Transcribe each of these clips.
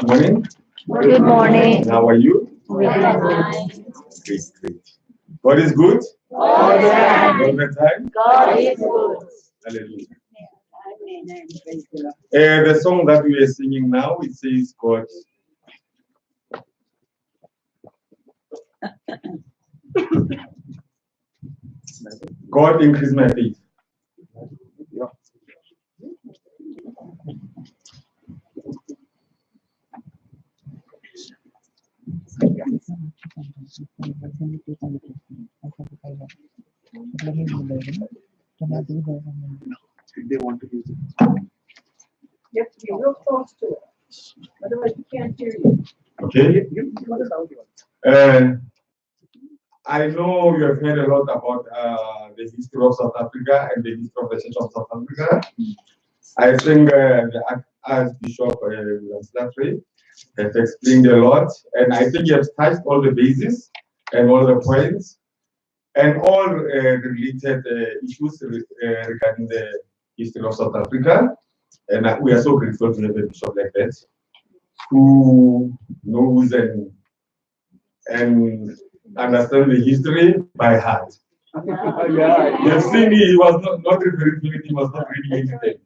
Morning. Good morning. How are you? Very good. Great, great. God is good All the time. all the time. God is good. Hallelujah. The song that we are singing now, it says, God increase my faith. They want to use it. You have to be real close to it. Otherwise, we can't hear you. Okay. What is audio? I know you have heard a lot about the history of South Africa and the history of the Church of South Africa. I think the Archbishop Slattery has explained a lot, and I think he has touched all the bases and all the points and all related issues regarding the history of South Africa. And we are so grateful to have a bishop like that who knows and understand the history by heart. Yeah. You have seen he was not referring to it, he was not reading anything.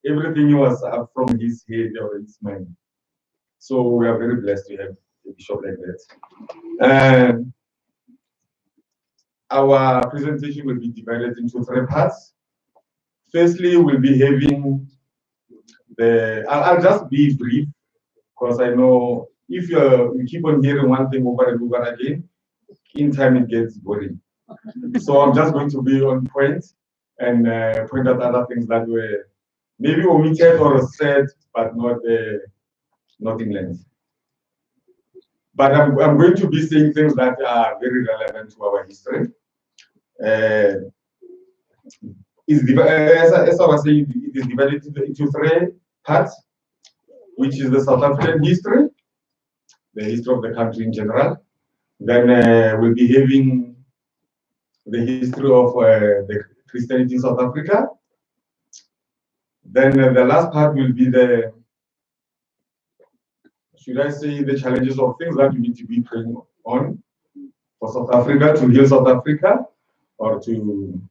Everything was from his head or his mind. So we are very blessed to have a bishop like that. And our presentation will be divided into 3 parts. Firstly, we'll be having I'll just be brief because I know if you keep on hearing one thing over and over again, in time it gets boring. So I'm just going to be on point and point out other things that were maybe omitted or said, but not in length. But I'm going to be saying things that are very relevant to our history. As I was saying, it is divided into 3 parts, which is the South African history, the history of the country in general. Then we'll be having the history of the Christianity in South Africa. Then the last part will be the challenges of things that you need to be praying on for South Africa, to heal South Africa, or to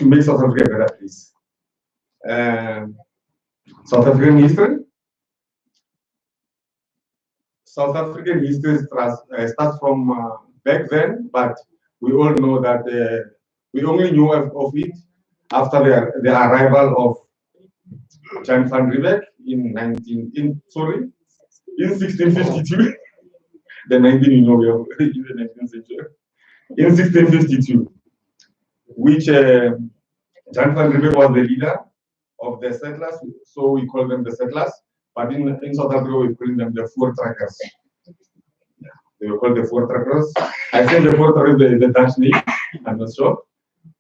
make South Africa a better place. South African history. South African history starts from back then, but we all know that we only knew of it after the arrival of Jan van Riebeeck in 1652. The 19, we are in the 19th century. In 1652, which Jan van Riebeeck was the leader of the settlers, so we call them the settlers. But in South Africa, we call them the Voortrekkers. They were called the Voortrekkers. I think the Voortrekkers is the Dutch name. I'm not sure.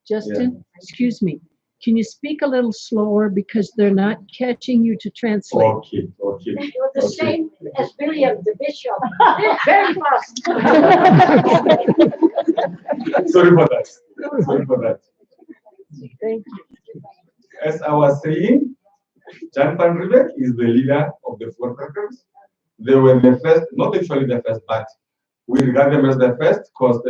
Justin, excuse me. Can you speak a little slower because they're not catching you to translate? Okay, okay. You're the Okay. same as William the Bishop. Very fast. Sorry for that. Sorry for that. Thank you. As I was saying, Jan van Riebeeck is the leader of the Voortrekkers. They were the first, not actually the first, but we regard them as the first because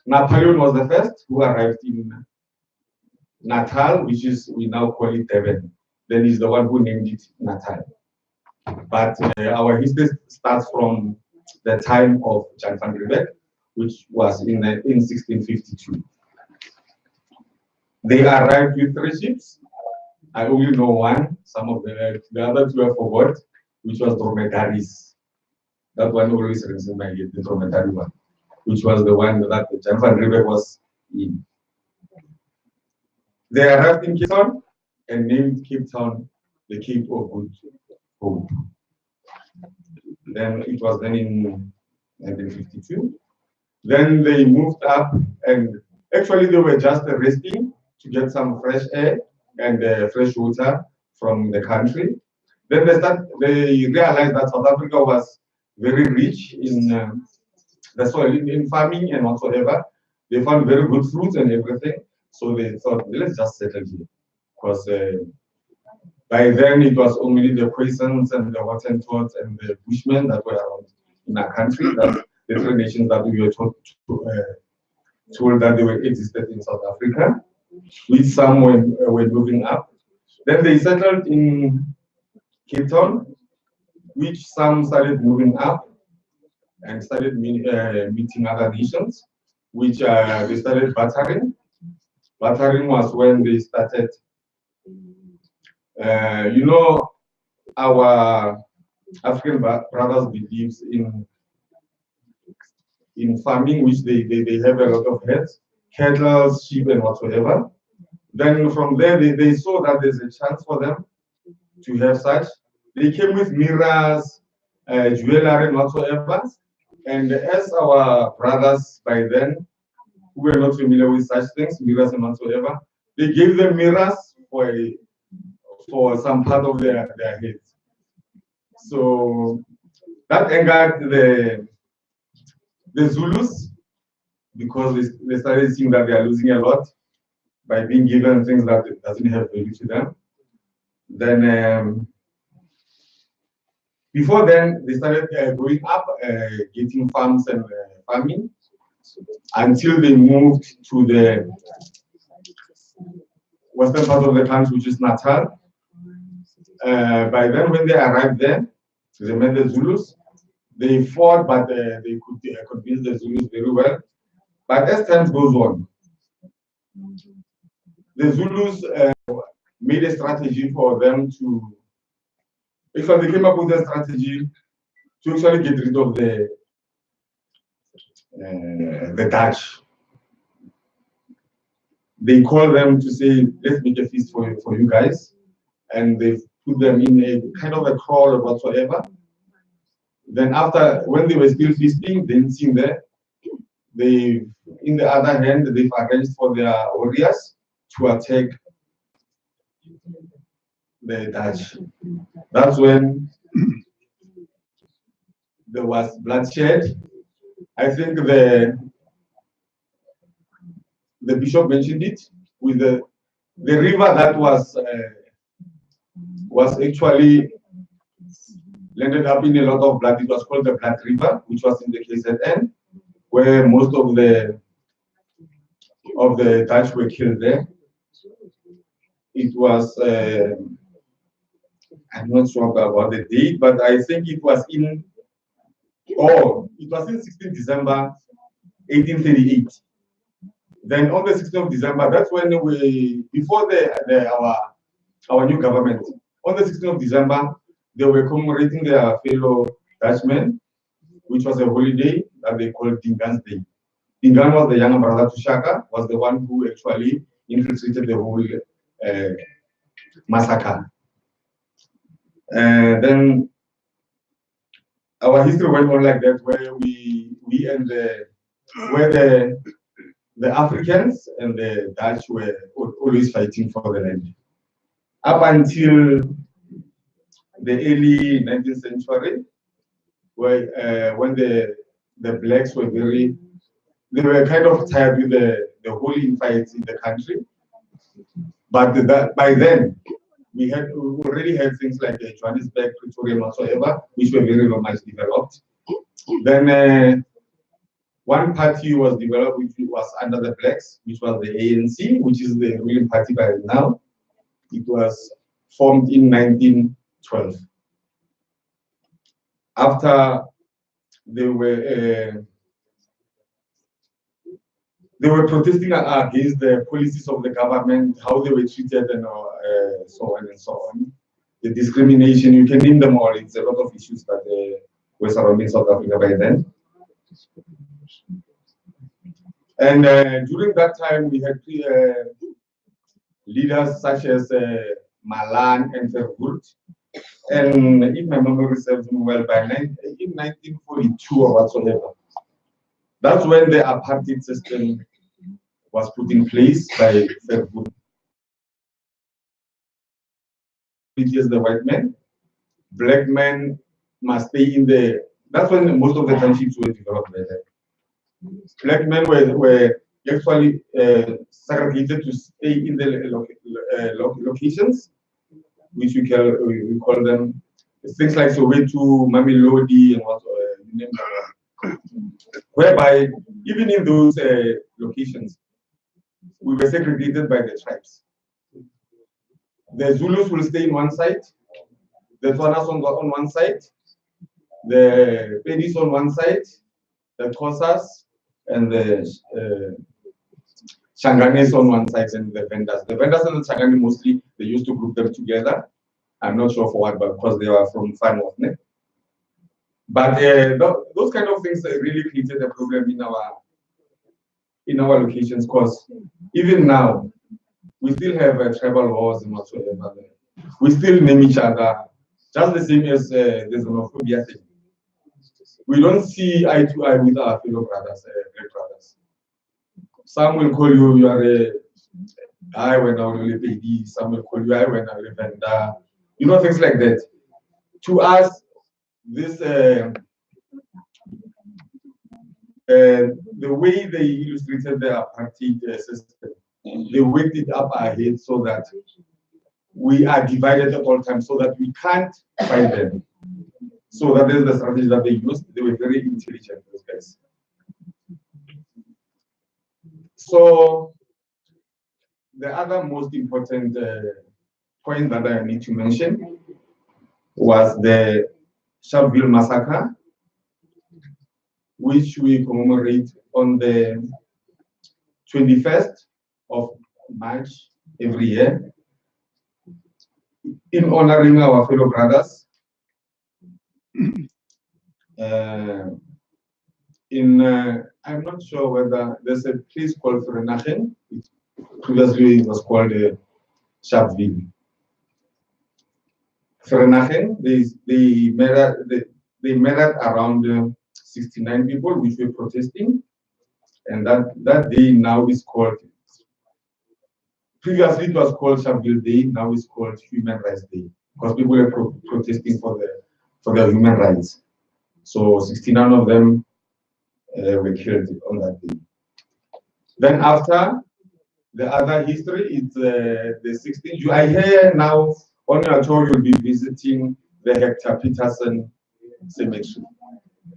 Napoleon was the first who arrived in Natal, which is, we now call it Durban. Then he's the one who named it Natal. But our history starts from the time of Jan van Riebeeck, which was in 1652. They arrived with 3 ships. I only know one. Some of the other 2 I forgot, which was dromedaries. That one always rings in my head, the dromedary one, which was the one that Jan van Riebeeck was in. They arrived in Cape Town and named Cape Town the Cape of Good Hope. Then it was then in 1952. Then they moved up, and actually they were just resting to get some fresh air and fresh water from the country. Then they realized that South Africa was very rich in the soil, in farming and whatsoever. They found very good fruits and everything. So they thought, let's just settle here. Because by then it was only the Khoisans and the Hottentots and the Bushmen that were around in our country. That's the 3 nations that we were told that they existed in South Africa, which some were moving up. Then they settled in Cape Town, which some started moving up and started meeting other nations, which they started battering. Battering was when they started, our African brothers believes in farming, which they have a lot of heads, cattle, sheep, and whatsoever. Then from there, they saw that there's a chance for them to have such. They came with mirrors, jewelry, and whatsoever. And as our brothers by then, who were not familiar with such things, mirrors and whatsoever, they gave them mirrors for some part of their heads. So that angered the Zulus, because they started seeing that they are losing a lot by being given things that doesn't have value to them. Then before then, they started going up, getting farms and farming, until they moved to the western part of the country, which is Natal. By then, when they arrived there, they met the Zulus. They fought, but they could convince the Zulus very well. But as time goes on, the Zulus made a strategy for them to. Actually, they came up with a strategy to actually get rid of the Dutch. They called them to say, let's make a feast for you guys. And they put them in a kind of a crawl or whatsoever. Then after, when they were still feasting, they didn't seem there. They, in the other hand, they've arranged for their warriors to attack the Dutch. That's when there was bloodshed. I think the bishop mentioned it, with the river that was actually landed up in a lot of blood. It was called the Blood River, which was in the KZN, where most of the Dutch were killed there. It was, I'm not sure about the date, but I think it was in 16 December 1838. Then on the 16th of December, that's when before our new government, on the 16th of December, they were commemorating their fellow Dutchmen, which was a holiday that they called Dingaan's Day. Dingaan was the younger brother to Shaka, was the one who actually infiltrated the whole massacre. Then our history went on like that, where where the Africans and the Dutch were always fighting for the land. Up until the early 19th century, where, when the blacks were they were kind of tired with the whole infights in the country. But by then, we already had things like Johannesburg, Pretoria, and whatsoever, which were very much developed. Then one party was developed, which was under the blacks, which was the ANC, which is the ruling party by now. It was formed in 1912. After they were protesting against the policies of the government, how they were treated, and so on and so on. The discrimination, you can name them all. It's a lot of issues that were surrounding South Africa by then. And during that time, we had leaders such as Malan and Verwoerd. And if my memory serves me well, in 1942 or whatsoever, that's when the apartheid system was put in place by Verwoerd. It is the white man. Black men must stay in the. That's when most of the townships were developed by then. Black men were actually segregated to stay in the locations, which we call them things like Soweto, Mamelodi, and what you name them. Whereby even in those locations, we were segregated by the tribes. The Zulus will stay in one side, the Tswanas on one side, the Pedis on one side, the Xhosas and the Changanes on one side, and the Vendas. The Vendas and the Changane mostly, they used to group them together. I'm not sure for what, but because they are from far north. But those kind of things really created a problem in our locations, because even now, we still have tribal wars and whatsoever. We still name each other, just the same as the xenophobia thing. We don't see eye to eye with our fellow brothers, black brothers. Some will call you are I when I will baby. Some will call you I when I will Venda. You know, things like that. To us, this the way they illustrated the apartheid system, they worked it up ahead so that we are divided at all times, so that we can't fight them. So that is the strategy that they used. They were very intelligent, those guys. So the other most important point that I need to mention was the Sharpeville massacre, which we commemorate on the 21st of March every year, in honoring our fellow brothers. I'm not sure whether there's a place called Vereeniging. Previously it was called Sharpeville. Vereeniging, they met around 69 people, which were protesting, and that day now is called. Previously it was called Sharpeville Day. Now it's called Human Rights Day, because people are protesting for their human rights. So 69 of them were killed on that day. Then after, the other history is the 16th. I hear now on your tour you'll be visiting the Hector Peterson Cemetery.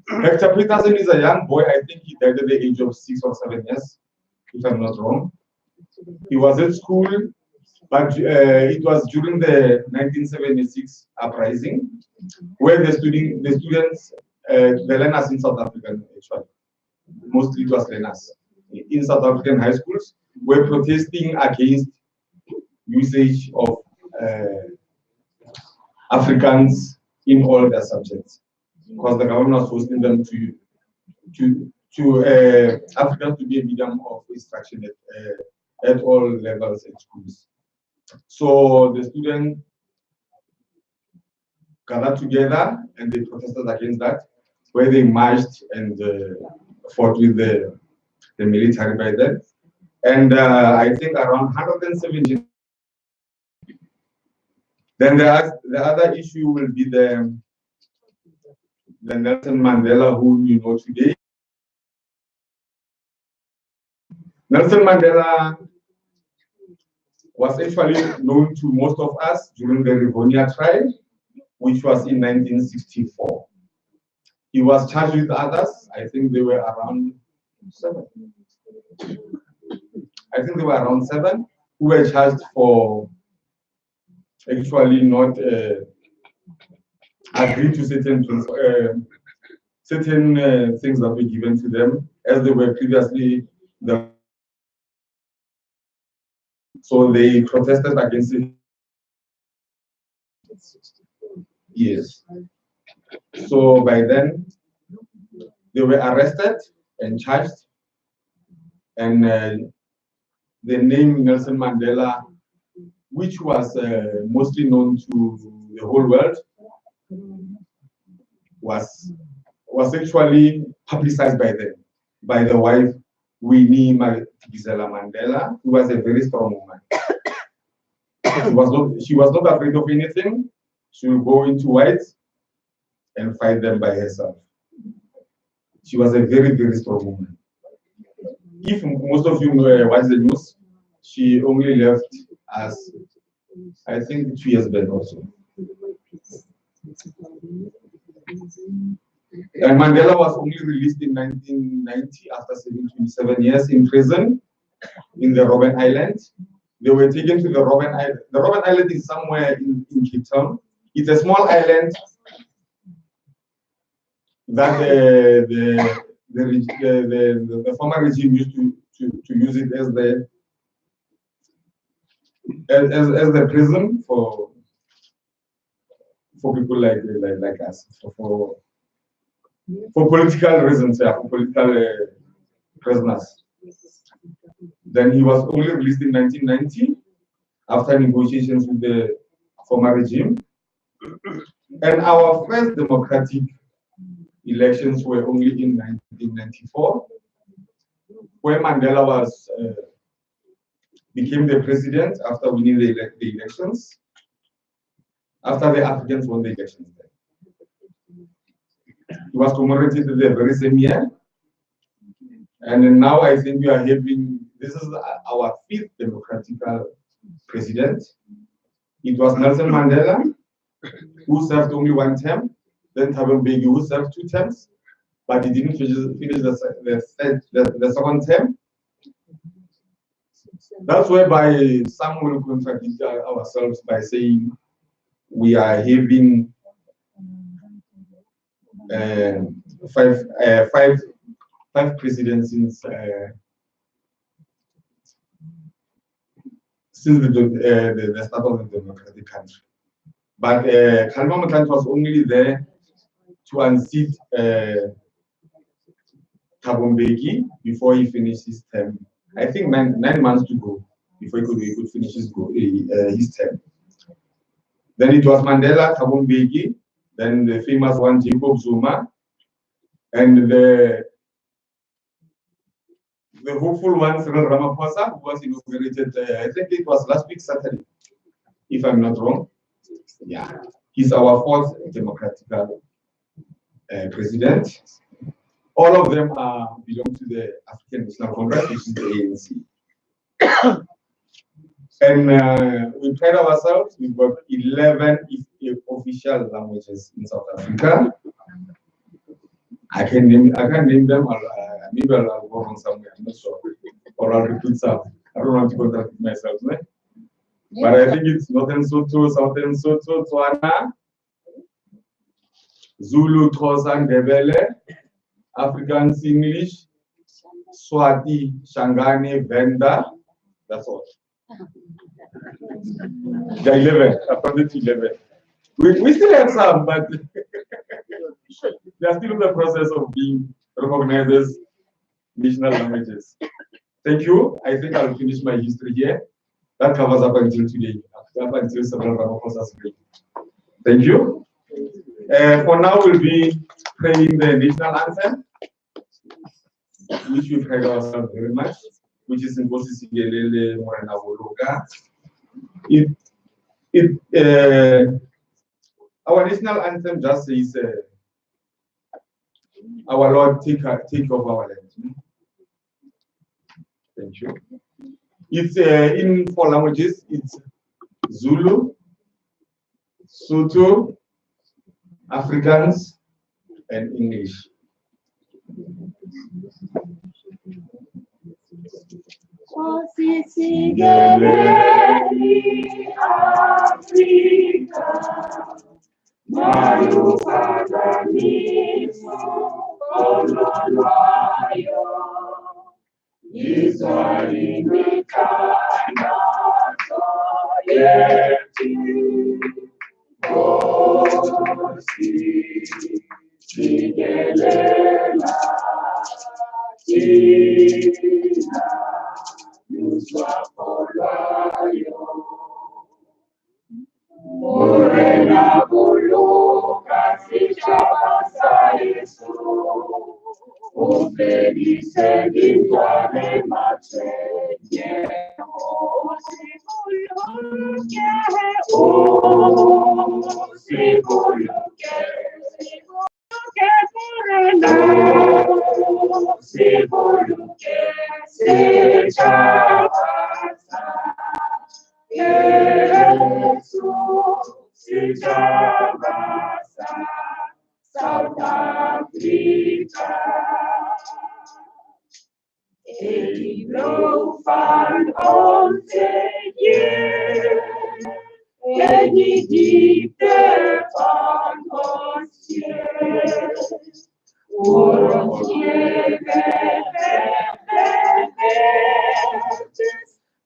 Hector Peterson is a young boy. I think he died at the age of 6 or 7 years, if I'm not wrong. He was at school, but it was during the 1976 uprising, where the students, the learners in South Africa, actually, mostly it was learners in South African high schools, were protesting against usage of Afrikaans in all their subjects, because the government was forcing them to Afrikaans to be a medium of instruction at all levels in schools. So the students gathered together and they protested against that, where they marched and fought with the military by then. And I think around 170. Then the other issue will be the Nelson Mandela, whom you know today. Nelson Mandela was actually known to most of us during the Rivonia trial, which was in 1964. He was charged with others. I think they were around 7. I think there were around 7 who were charged for actually not agree to certain things that were given to them, as they were previously the. So they protested against it. Yes. So by then, they were arrested and charged, and the name Nelson Mandela, which was mostly known to the whole world, was actually publicized by them, by the wife Winnie Madikizela Mandela, who was a very strong woman. She was not afraid of anything. She would go into whites and fight them by herself. She was a very, very strong woman. If most of you watch the news, she only left us, I think, 2 years back also. And Mandela was only released in 1990 after 27 years in prison in the Robben Island. They were taken to the Robben Island. The Robben Island is somewhere in Cape Town. It's a small island that the former regime used to use it as the prison for people like us, for political reasons, for political prisoners. Then he was only released in 1990 after negotiations with the former regime. And our first democratic elections were only in 1994, where Mandela became the president after winning the elections, after the Africans won the elections. He was commemorated the very same year. And now I think we are having, this is our 5th democratic president. It was Nelson Mandela, who served only 1 term, then Thabo Mbeki, who served 2 terms, but he didn't finish the second term. That's whereby some will contradict ourselves by saying we are having five presidents since the start of the democratic country. But Kgalema Motlanthe was only there to unseat Thabo Mbeki before he finished his term. I think 9 months to go before he could finish his term. Then it was Mandela, Thabo Mbeki, then the famous one, Jacob Zuma, and the hopeful one, Cyril Ramaphosa, who was inaugurated, I think it was last week Saturday, if I'm not wrong. Yeah, he's our 4th democratic president. All of them belong to the African National Congress, which is the ANC. And we pride ourselves, we've got 11 official languages in South Africa. I can't name them, maybe I'll go wrong somewhere, I'm not sure. Or I'll repeat some. I don't want to contradict myself, right? But I think it's Northern Sotho, Southern Sotho, Tswana, Zulu, Xhosa, Ndebele, Afrikaans, English, Swati, Shangane, Venda. That's all. The 11, according to 11. We still have some, but they are still in the process of being recognized as national languages. Thank you. I think I'll finish my history here. That covers up until today, up until several Ramaphosa's break. Thank you. For now, we'll be praying the national anthem, which we've heard ourselves very much. which is Nkosi Sikelel' Morena Boloka. Our national anthem just says, our Lord, take over our land. Thank you. It's in 4 languages. It's Zulu, Sotho, Afrikaans, and English. South Africa. Ik loop van onze Heer, en die diepte van ons Heer. Voor ons Heer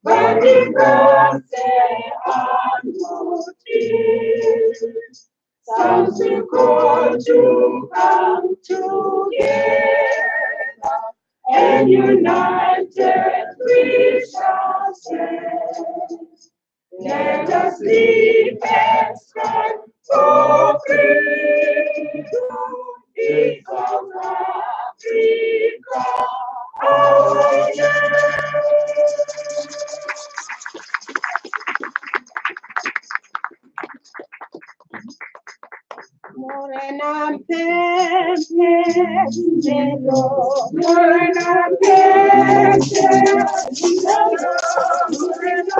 want die grote aanmoediging. Some to go to come together, and united we shall stand. Let us live and strive for freedom, because Africa, our land. Morena Pemelo, Morena Pemelo, Morena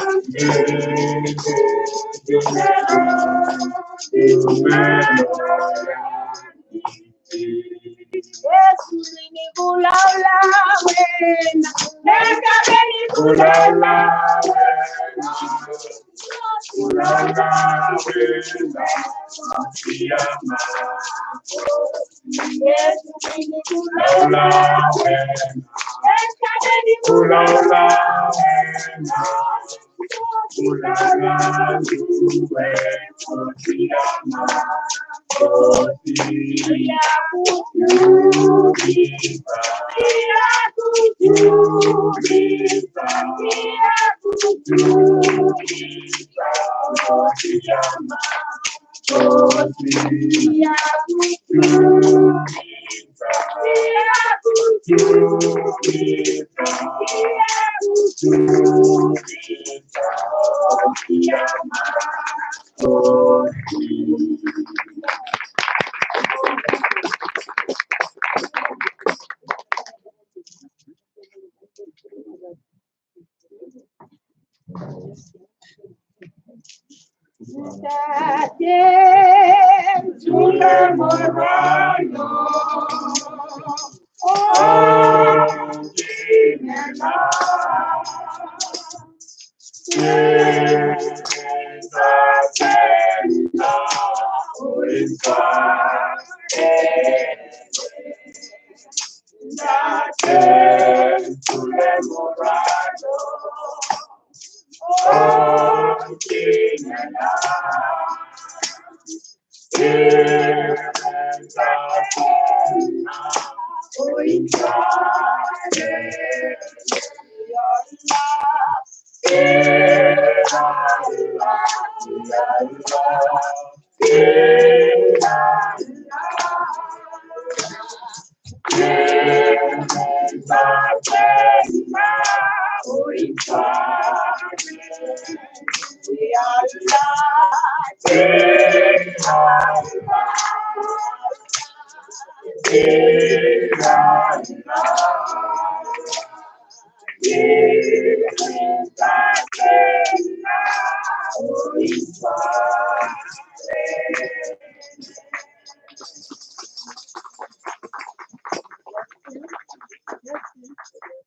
We are united.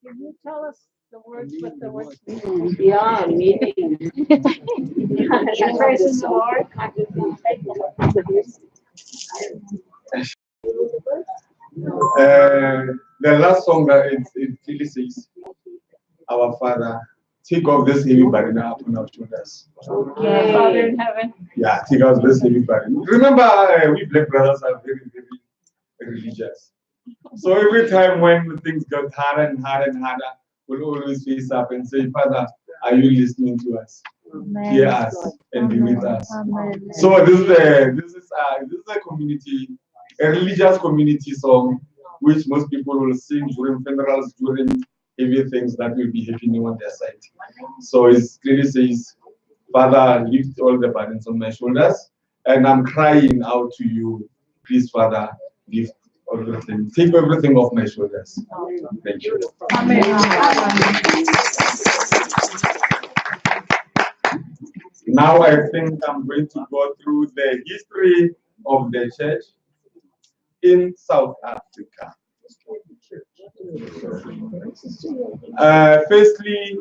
Can you tell us the words, what the words mean? Yeah, meeting. Praise the Lord. The last song that it really says, "Our Father, take off this heavy burden upon our shoulders." Yeah, Father in heaven. Yeah, take off this heavy burden. Remember, we black brothers are very, very religious. So every time when things got harder and harder and harder, we'll always face up and say, "Father, are you listening to us? Hear us and be with us." So this is a community, a religious community song, which most people will sing during funerals, during heavy things that will be happening on their side. So it clearly says, "Father, lift all the burdens on my shoulders, and I'm crying out to you. Please, Father, lift everything, take everything off my shoulders." Thank you. Now I think I'm going to go through the history of the church in South Africa. Firstly,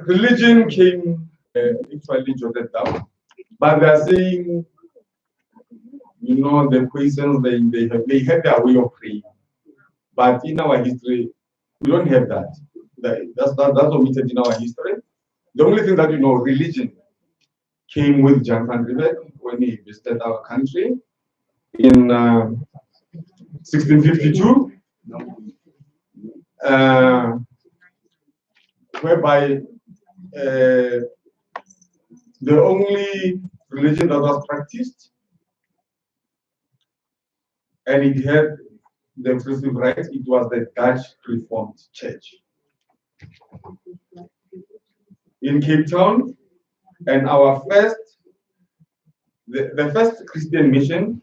religion came actually jotted down, but they are saying, the questions they have their way of praying, but in our history we don't have that. That's omitted in our history. The only thing that religion came with Jan van Riebeeck when he visited our country in 1652, whereby the only religion that was practiced and it had the exclusive rights, it was the Dutch Reformed Church in Cape Town. And the first Christian mission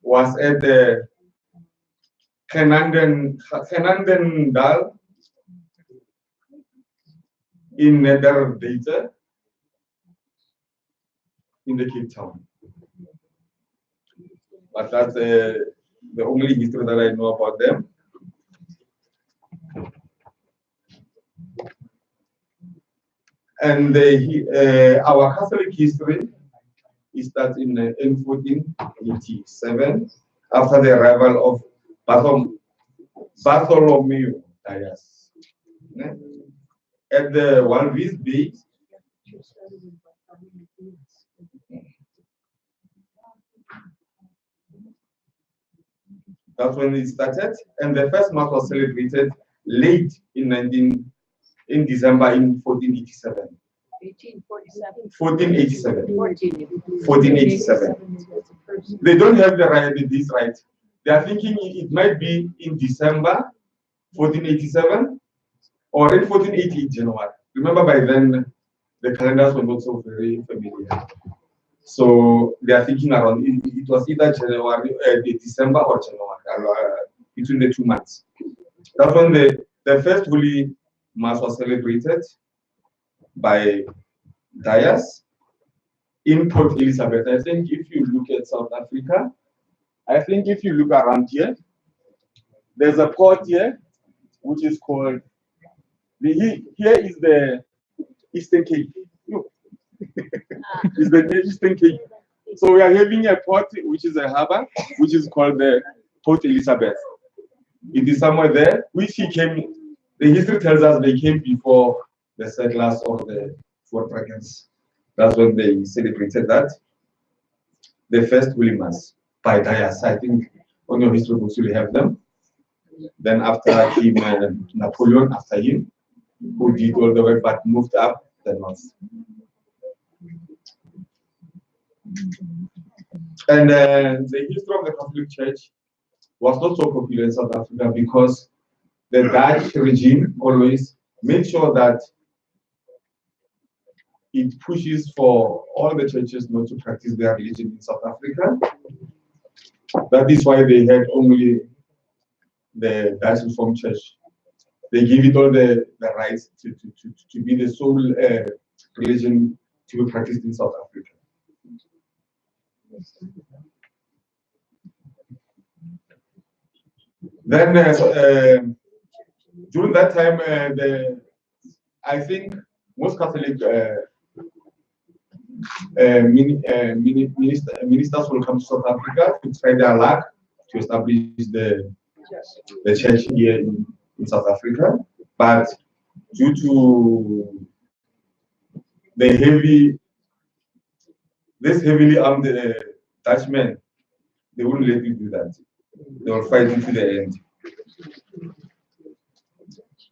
was at the Genandendal in Neder-Dayton in the Cape Town. But that's the only history that I know about them. And our Catholic history is that in 1487, after the arrival of Bartholomew Dias at the Walvis Bay. That's when it started, and the first Mass was celebrated late in December in 1487. 1487. They don't have this right. They are thinking it might be in December 1487 or in 1488 January. Remember, by then the calendars were not so very familiar. So they are thinking around it was either January, December or January, between the 2 months. That's when the first Holy Mass was celebrated by Dias in Port Elizabeth. I think if you look at South Africa, I think if you look around here, there's a port here, which is called, here is the Eastern Cape. Look. It's the Eastern Cape. So we are having a port, which is a harbor, which is called the Port Elizabeth. It is somewhere there, which he came, the history tells us they came before the settlers or the Fort Dragons. That's when they celebrated that. The first Holy Mass by Dias. I think on your history books you have them. Then after him, Napoleon after him, who did all the work but moved up the north. And the history of the Catholic Church was not so popular in South Africa because the Dutch regime always made sure that it pushes for all the churches not to practice their religion in South Africa. That is why they had only the Dutch Reformed Church. They give it all the rights to be the sole religion to be practiced in South Africa. Then during that time, I think most Catholic ministers will come to South Africa to try their luck to establish the church here in South Africa. But due to the heavily armed Dutchmen, they wouldn't let you do that. They will fight you to the end.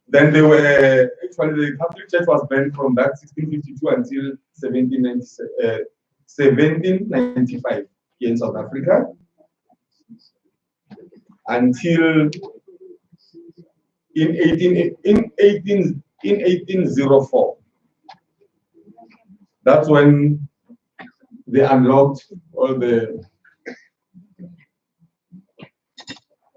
Then they were actually the Catholic Church was banned from that 1652 until 1795 here in South Africa, until in 1804. That's when they unlocked all the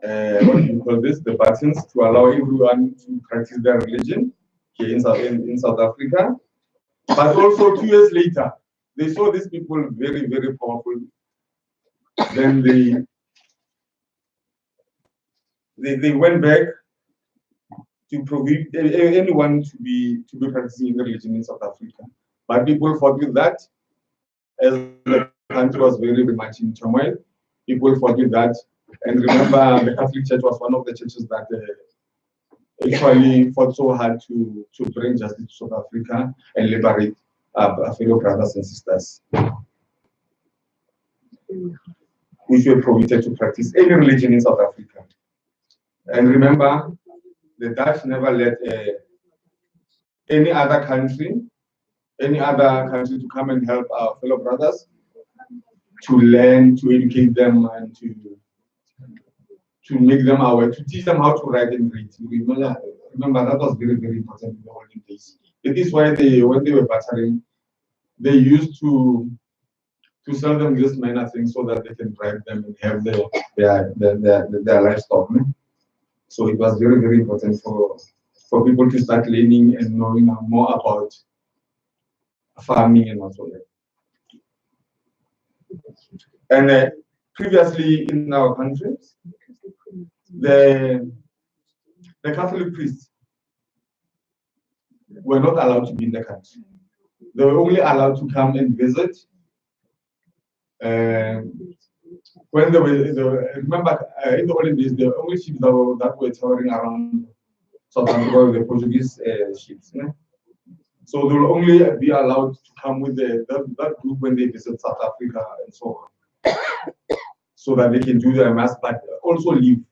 what do you call this? The buttons to allow everyone to practice their religion here in South Africa. But also 2 years later, they saw these people very, very powerful. Then they went back to prohibit anyone to be practicing the religion in South Africa. But people fought with that, as the country was very, very much in turmoil. People fought with that. And remember, the Catholic Church was one of the churches that actually fought so hard to bring justice to South Africa and liberate our fellow brothers and sisters, which were prohibited to practice any religion in South Africa. And remember, the Dutch never let any other country to come and help our fellow brothers to learn, to educate them, and to make them aware, to teach them how to write and read. Remember that was very, very important in the olden days. It is why when they were battering, they used to sell them this minor things so that they can bribe them and have their livestock. So it was very, very important for people to start learning and knowing more about farming and whatsoever. And previously in our country, the Catholic priests were not allowed to be in the country. They were only allowed to come and visit. When they were, remember, in the olden days, the only ships that were touring around South Africa were the Portuguese ships. So they will only be allowed to come with that group when they visit South Africa and so on, so that they can do their mass, but also leave.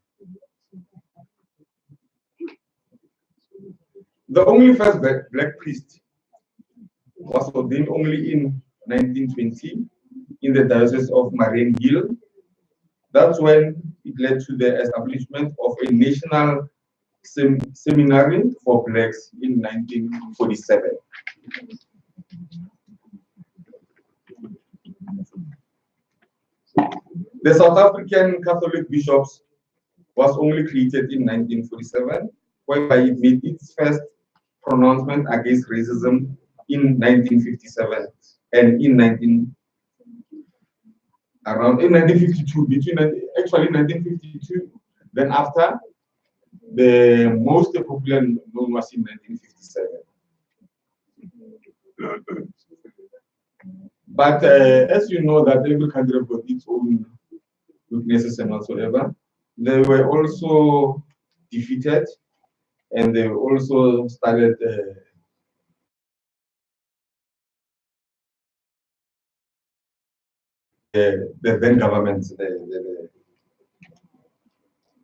The only first black priest was ordained only in 1920 in the Diocese of Mariannhill. That's when it led to the establishment of a national seminary for blacks in 1947. The South African Catholic Bishops was only created in 1947, whereby it made its first pronouncement against racism in 1957 and in 1952, actually 1952, then after, the most popular known was in 1957. But as you know that every country got its own weaknesses and whatsoever, they were also defeated, and they also started the then government,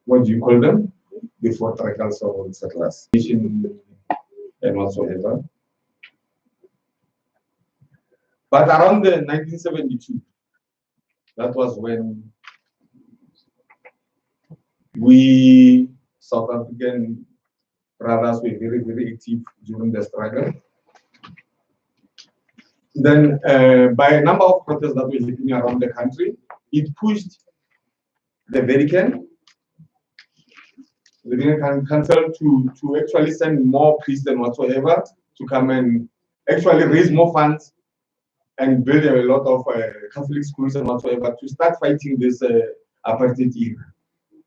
what do you call them? Before tricals or settlers, and whatsoever. But around the 1972, that was when we South African brothers were very, very active during the struggle. Then, by a number of protests that were happening around the country, it pushed the Vatican Council to actually send more priests and whatsoever to come and actually raise more funds and build a lot of Catholic schools and whatsoever to start fighting this apartheid era.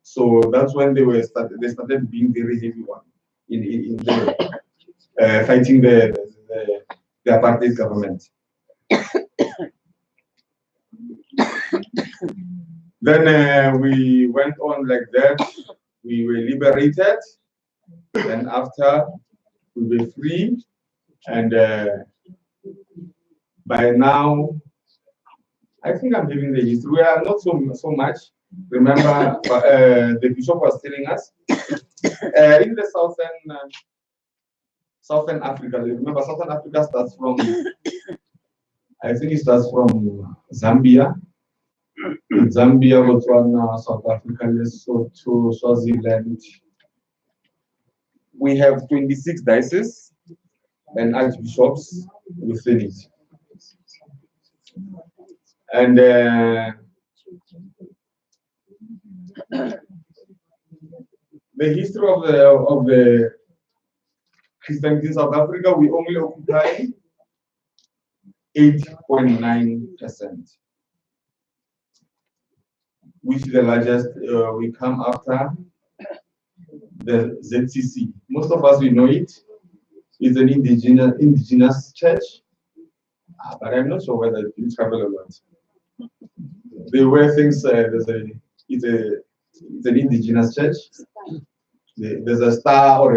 So that's when they started being very heavy one in the, fighting the apartheid government. Then we went on like that. We were liberated, and after we were free, and by now, I think I'm giving the history. We are not so much. Remember, the bishop was telling us in the southern Africa. Remember, southern Africa starts from, I think it starts from Zambia. Zambia, Botswana, South Africa, Lesotho, Swaziland. We have 26 dioceses and archbishops within it. And the history of the Christianity in South Africa, we only occupy 8.9%. Which is the largest. We come after the ZCC. Most of us, we know it. It's an indigenous church, but I'm not sure whether you travel a lot. There were things. It's an indigenous church. There's a star or